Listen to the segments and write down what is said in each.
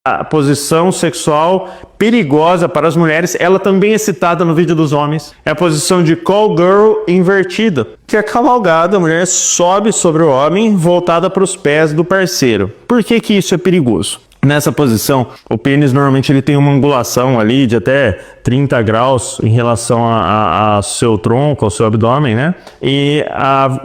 A posição sexual perigosa para as mulheres, ela também é citada no vídeo dos homens. É a posição de call girl invertida, que é cavalgada, a mulher sobe sobre o homem, voltada para os pés do parceiro. Por que que isso é perigoso? Nessa posição, o pênis normalmente ele tem uma angulação ali de até 30 graus em relação ao seu tronco, ao seu abdômen, né? E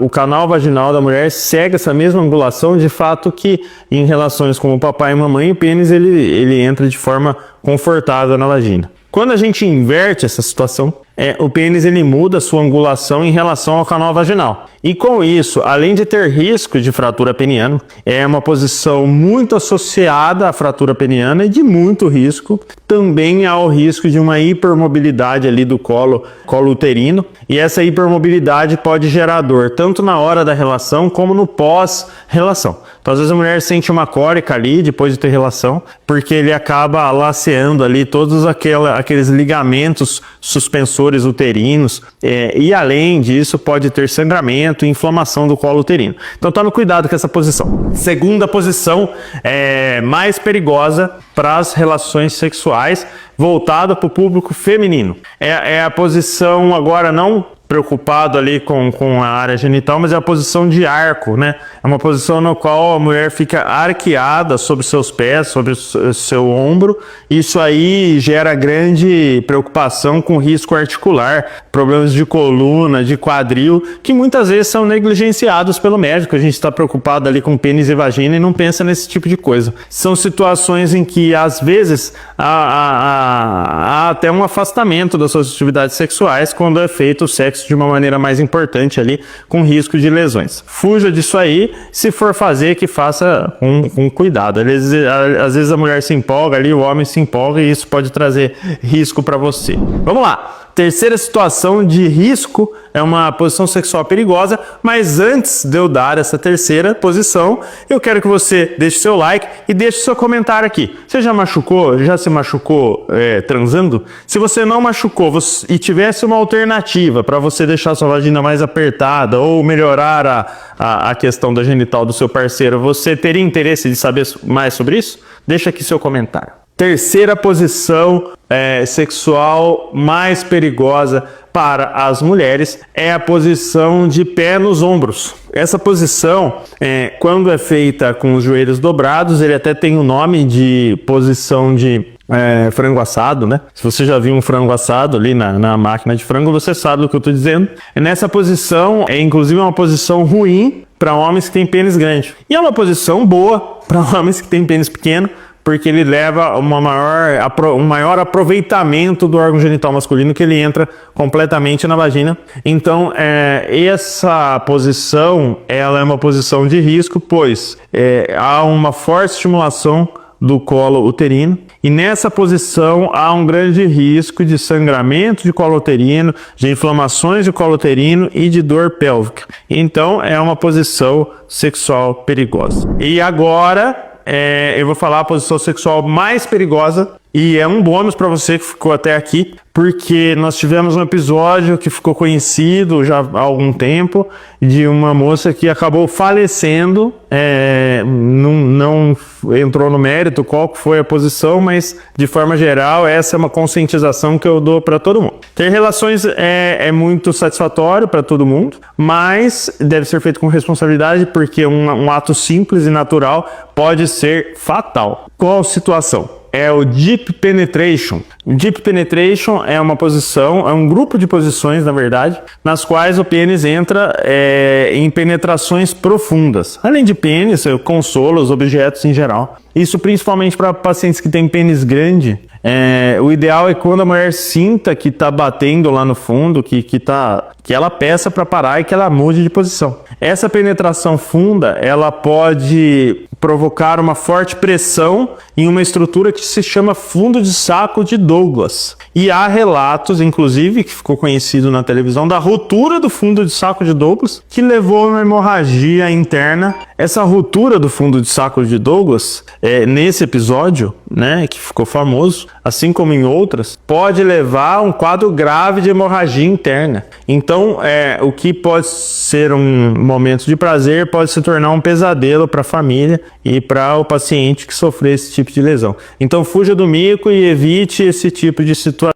o canal vaginal da mulher segue essa mesma angulação, de fato que em relações com o papai e mamãe, o pênis ele entra de forma confortável na vagina. Quando a gente inverte essa situação, o pênis ele muda a sua angulação em relação ao canal vaginal. E com isso, além de ter risco de fratura peniana, é uma posição muito associada à fratura peniana e de muito risco. Também há o risco de uma hipermobilidade ali do colo uterino. E essa hipermobilidade pode gerar dor tanto na hora da relação como no pós-relação. Então, às vezes a mulher sente uma cólica ali depois de ter relação, porque ele acaba laceando ali todos aqueles ligamentos suspensores uterinos, e além disso pode ter sangramento e inflamação do colo uterino. Então tome cuidado com essa posição. Segunda posição mais perigosa para as relações sexuais, voltada para o público feminino. É a posição agora não preocupado ali com a área genital, mas é a posição de arco, né? É uma posição na qual a mulher fica arqueada sobre seus pés, sobre o seu ombro. Isso aí gera grande preocupação com risco articular, problemas de coluna, de quadril, que muitas vezes são negligenciados pelo médico. A gente está preocupado ali com pênis e vagina e não pensa nesse tipo de coisa. São situações em que, às vezes, há até um afastamento das suas atividades sexuais quando é feito o sexo de uma maneira mais importante ali, com risco de lesões. Fuja disso aí, se for fazer, que faça com cuidado. Às vezes a mulher se empolga ali, o homem se empolga e isso pode trazer risco para você. Vamos lá! Terceira situação de risco é uma posição sexual perigosa, mas antes de eu dar essa terceira posição, eu quero que você deixe seu like e deixe seu comentário aqui. Você já se machucou transando? Se você não machucou e tivesse uma alternativa para você deixar sua vagina mais apertada ou melhorar a questão da genital do seu parceiro, você teria interesse de saber mais sobre isso? Deixa aqui seu comentário. Terceira posição sexual mais perigosa para as mulheres é a posição de pé nos ombros. Essa posição, quando é feita com os joelhos dobrados, ele até tem o nome de posição de frango assado, né? Se você já viu um frango assado ali na máquina de frango, você sabe do que eu estou dizendo. Nessa posição, inclusive uma posição ruim para homens que têm pênis grande. E é uma posição boa para homens que têm pênis pequeno, porque ele leva um maior aproveitamento do órgão genital masculino, que ele entra completamente na vagina. Então, essa posição, ela é uma posição de risco, pois há uma forte estimulação do colo uterino, e nessa posição há um grande risco de sangramento de colo uterino, de inflamações de colo uterino e de dor pélvica. Então, é uma posição sexual perigosa. E agora eu vou falar a posição sexual mais perigosa, e é um bônus para você que ficou até aqui, porque nós tivemos um episódio que ficou conhecido já há algum tempo, de uma moça que acabou falecendo, não entrou no mérito qual foi a posição, mas de forma geral essa é uma conscientização que eu dou para todo mundo. Ter relações é muito satisfatório para todo mundo, mas deve ser feito com responsabilidade, porque um ato simples e natural pode ser fatal. Qual situação? É o Deep Penetration. O Deep Penetration é uma posição, é um grupo de posições, na verdade, nas quais o pênis entra em penetrações profundas. Além de pênis, consola os objetos em geral. Isso principalmente para pacientes que têm pênis grande. O ideal é quando a mulher sinta que está batendo lá no fundo, que ela peça para parar e que ela mude de posição. Essa penetração funda, ela pode provocar uma forte pressão em uma estrutura que se chama fundo de saco de Douglas. E há relatos, inclusive, que ficou conhecido na televisão, da ruptura do fundo de saco de Douglas, que levou a uma hemorragia interna. Essa ruptura do fundo de saco de Douglas, nesse episódio, né, que ficou famoso, assim como em outras, pode levar a um quadro grave de hemorragia interna. Então, o que pode ser um momento de prazer pode se tornar um pesadelo para a família e para o paciente que sofreu esse tipo de lesão. Então, fuja do mico e evite esse tipo de situação.